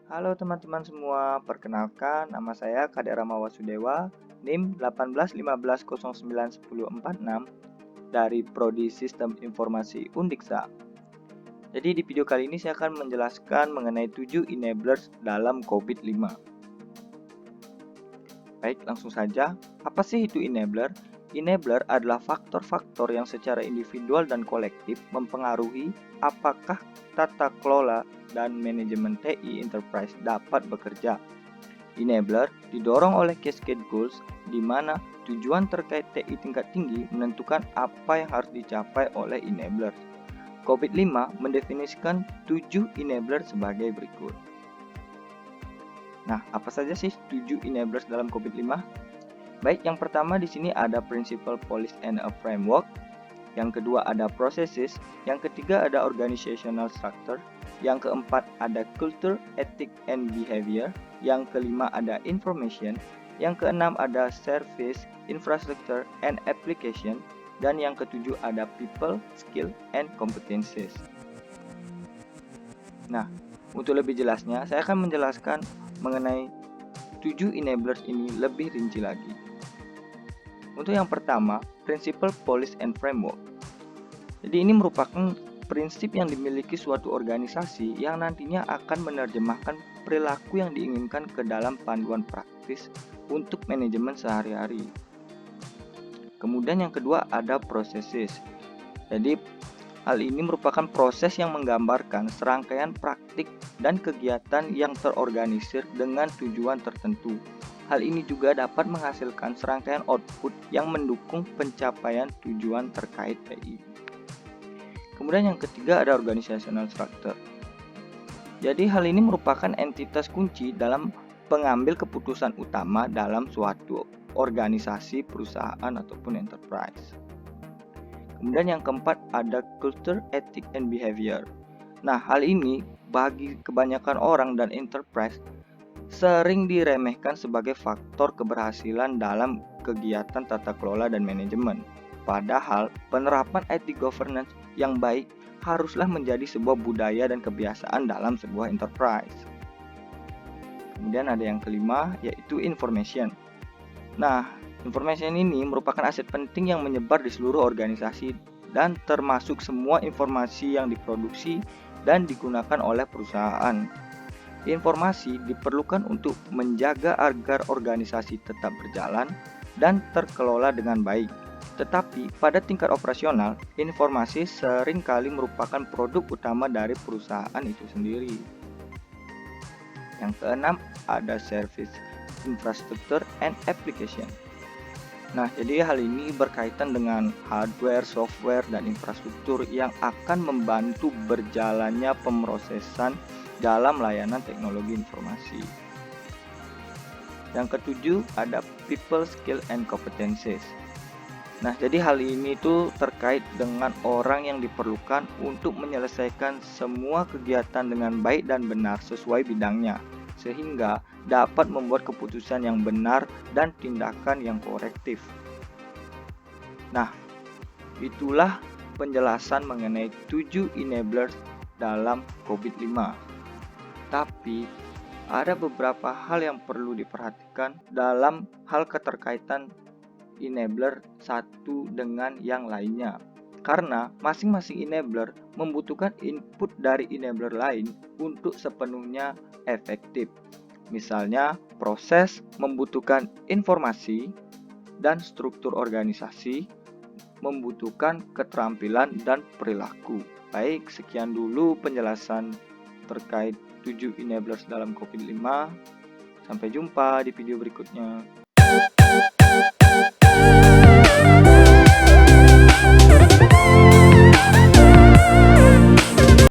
Halo teman-teman semua, perkenalkan nama saya Kadek Rama Wasudewa, NIM 1815091046 dari Prodi Sistem Informasi Undiksa. Jadi di video kali ini saya akan menjelaskan mengenai 7 enablers dalam COVID-5. Baik, langsung saja. Apa sih itu enabler? Enabler adalah faktor-faktor yang secara individual dan kolektif mempengaruhi apakah tata kelola dan manajemen TI enterprise dapat bekerja. Enabler didorong oleh cascade goals, di mana tujuan terkait TI tingkat tinggi menentukan apa yang harus dicapai oleh enabler. COVID-5 mendefinisikan 7 enabler sebagai berikut. Nah, apa saja sih 7 enablers dalam COVID-5? Baik, yang pertama di sini ada Principle, Policy, and a Framework. Yang kedua ada Processes. Yang ketiga ada Organizational Structure. Yang keempat ada Culture, Ethic, and Behavior. Yang kelima ada Information. Yang keenam ada Service, Infrastructure, and Application. Dan yang ketujuh ada People, Skill, and Competencies. Nah, untuk lebih jelasnya saya akan menjelaskan mengenai 7 enablers ini lebih rinci lagi. Untuk yang pertama, Principle, Policy, and Framework. Jadi ini merupakan prinsip yang dimiliki suatu organisasi yang nantinya akan menerjemahkan perilaku yang diinginkan ke dalam panduan praktis untuk manajemen sehari-hari. Kemudian yang kedua ada Processes. Jadi hal ini merupakan proses yang menggambarkan serangkaian praktik dan kegiatan yang terorganisir dengan tujuan tertentu. Hal ini juga dapat menghasilkan serangkaian output yang mendukung pencapaian tujuan terkait TI. Kemudian yang ketiga ada organizational structure. Jadi hal ini merupakan entitas kunci dalam pengambil keputusan utama dalam suatu organisasi, perusahaan, ataupun enterprise. Kemudian yang keempat ada culture, ethic, and behavior. Nah, hal ini bagi kebanyakan orang dan enterprise sering diremehkan sebagai faktor keberhasilan dalam kegiatan tata kelola dan manajemen. Padahal, penerapan ethic governance yang baik haruslah menjadi sebuah budaya dan kebiasaan dalam sebuah enterprise. Kemudian ada yang kelima, yaitu information. Nah, information ini merupakan aset penting yang menyebar di seluruh organisasi dan termasuk semua informasi yang diproduksi dan digunakan oleh perusahaan. Informasi diperlukan untuk menjaga agar organisasi tetap berjalan dan terkelola dengan baik. Tetapi pada tingkat operasional, informasi seringkali merupakan produk utama dari perusahaan itu sendiri. Yang keenam ada service, infrastructure, and application. Nah, jadi hal ini berkaitan dengan hardware, software, dan infrastruktur yang akan membantu berjalannya pemrosesan dalam layanan teknologi informasi. Yang ketujuh ada people, skill, and competencies. Nah, jadi hal ini tuh terkait dengan orang yang diperlukan untuk menyelesaikan semua kegiatan dengan baik dan benar sesuai bidangnya, sehingga dapat membuat keputusan yang benar dan tindakan yang korektif. Nah, itulah penjelasan mengenai 7 enablers dalam COVID-5. Tapi ada beberapa hal yang perlu diperhatikan dalam hal keterkaitan enabler satu dengan yang lainnya. Karena masing-masing enabler membutuhkan input dari enabler lain untuk sepenuhnya efektif. Misalnya, proses membutuhkan informasi dan struktur organisasi membutuhkan keterampilan dan perilaku. Baik, sekian dulu penjelasan terkait 7 enablers dalam COVID-5. Sampai jumpa di video berikutnya.